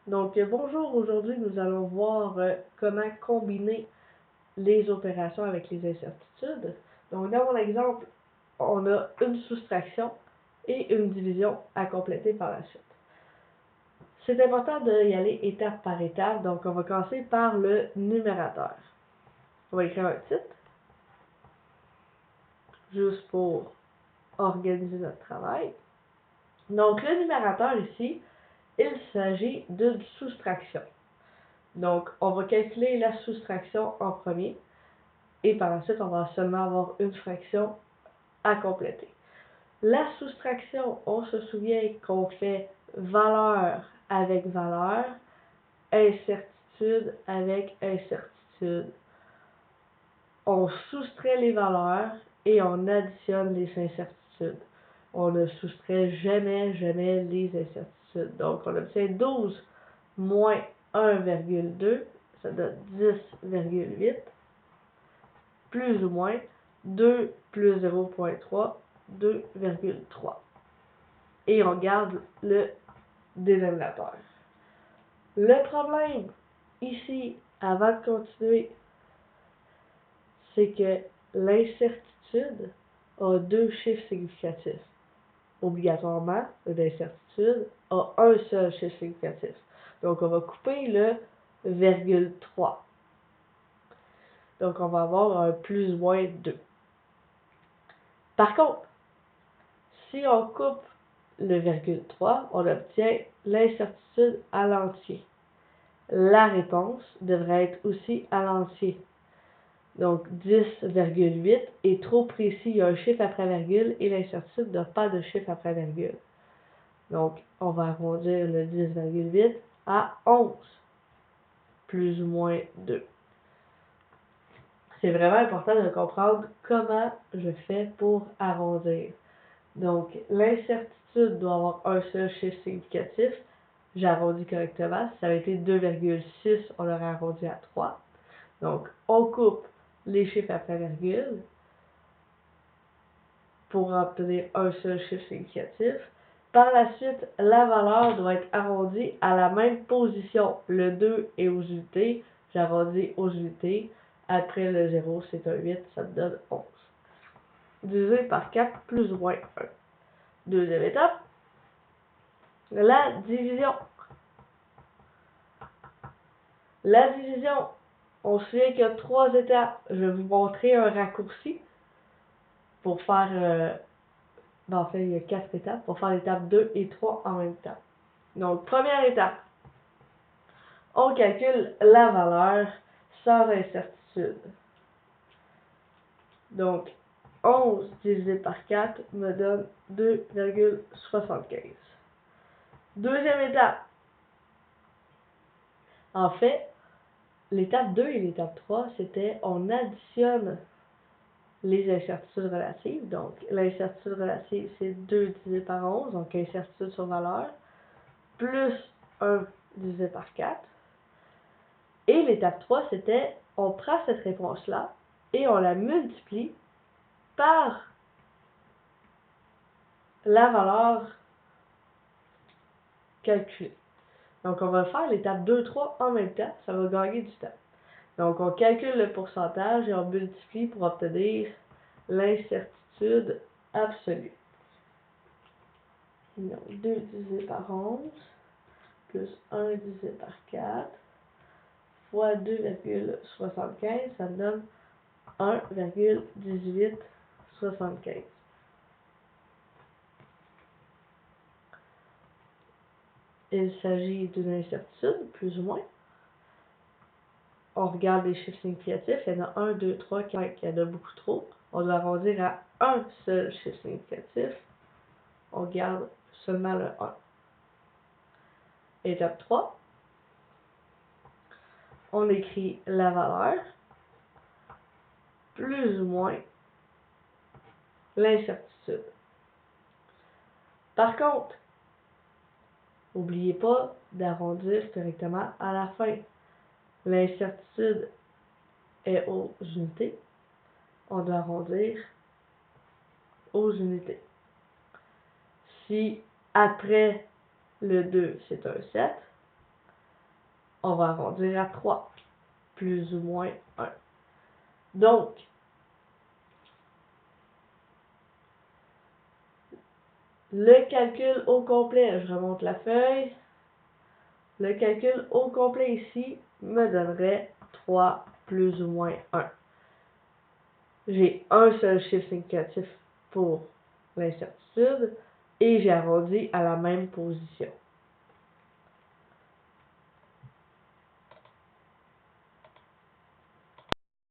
Donc, bonjour, aujourd'hui nous allons voir comment combiner les opérations avec les incertitudes. Donc, dans mon exemple, on a une soustraction et une division à compléter par la suite. C'est important d'y aller étape par étape, donc on va commencer par le numérateur. On va écrire un titre, juste pour organiser notre travail. Donc, le numérateur ici, il s'agit d'une soustraction. Donc, on va calculer la soustraction en premier et par la suite, on va seulement avoir une fraction à compléter. La soustraction, on se souvient qu'on fait valeur avec valeur, incertitude avec incertitude. On soustrait les valeurs et on additionne les incertitudes. On ne soustrait jamais les incertitudes. Donc, on obtient 12 moins 1,2, ça donne 10,8, plus ou moins 2 plus 0,3, 2,3. Et on garde le dénominateur. Le problème ici, avant de continuer, c'est que l'incertitude a deux chiffres significatifs. Obligatoirement, l'incertitude a un seul chiffre significatif. Donc, on va couper le virgule 3. Donc, on va avoir un plus ou moins 2. Par contre, si on coupe le virgule 3, on obtient l'incertitude à l'entier. La réponse devrait être aussi à l'entier. Donc, 10,8 est trop précis, il y a un chiffre après virgule et l'incertitude n'a pas de chiffre après virgule. Donc, on va arrondir le 10,8 à 11, plus ou moins 2. C'est vraiment important de comprendre comment je fais pour arrondir. Donc, l'incertitude doit avoir un seul chiffre significatif. J'ai arrondi correctement. Si ça avait été 2,6, on l'aurait arrondi à 3. Donc, on coupe les chiffres après virgule pour obtenir un seul chiffre significatif. Par la suite, la valeur doit être arrondie à la même position. Le 2 est aux unités. J'arrondis aux unités. Après le 0, c'est un 8, ça me donne 11. Divisé par 4 plus ou moins 1. Deuxième étape, la division. La division, on se souvient qu'il y a 3 étapes. Je vais vous montrer un raccourci pour faire... en fait, il y a 4 étapes pour faire l'étape 2 et 3 en même temps. Donc, première étape, on calcule la valeur sans incertitude. Donc, 11 divisé par 4 me donne 2,75. Deuxième étape. En fait, l'étape 2 et l'étape 3, c'était on additionne les incertitudes relatives. Donc, l'incertitude relative, c'est 2 divisé par 11, donc incertitude sur valeur, plus 1 divisé par 4. Et l'étape 3, c'était on prend cette réponse-là et on la multiplie par la valeur calculée. Donc, on va faire l'étape 2, 3 en même temps, ça va gagner du temps. Donc, on calcule le pourcentage et on multiplie pour obtenir l'incertitude absolue. Donc, 2 divisé par 11, plus 1 divisé par 4, fois 2,75, ça me donne 1,1875. Il s'agit d'une incertitude, plus ou moins. On regarde les chiffres significatifs, il y en a 1, 2, 3, 4, il y en a beaucoup trop. On doit arrondir à un seul chiffre significatif. On garde seulement le 1. Étape 3. On écrit la valeur, plus ou moins l'incertitude. Par contre, n'oubliez pas d'arrondir correctement à la fin. L'incertitude est aux unités. On doit arrondir aux unités. Si après le 2, c'est un 7, on va arrondir à 3, plus ou moins 1. Donc, le calcul au complet, je remonte la feuille, le calcul au complet ici me donnerait 3 plus ou moins 1. J'ai un seul chiffre significatif pour l'incertitude et j'ai arrondi à la même position.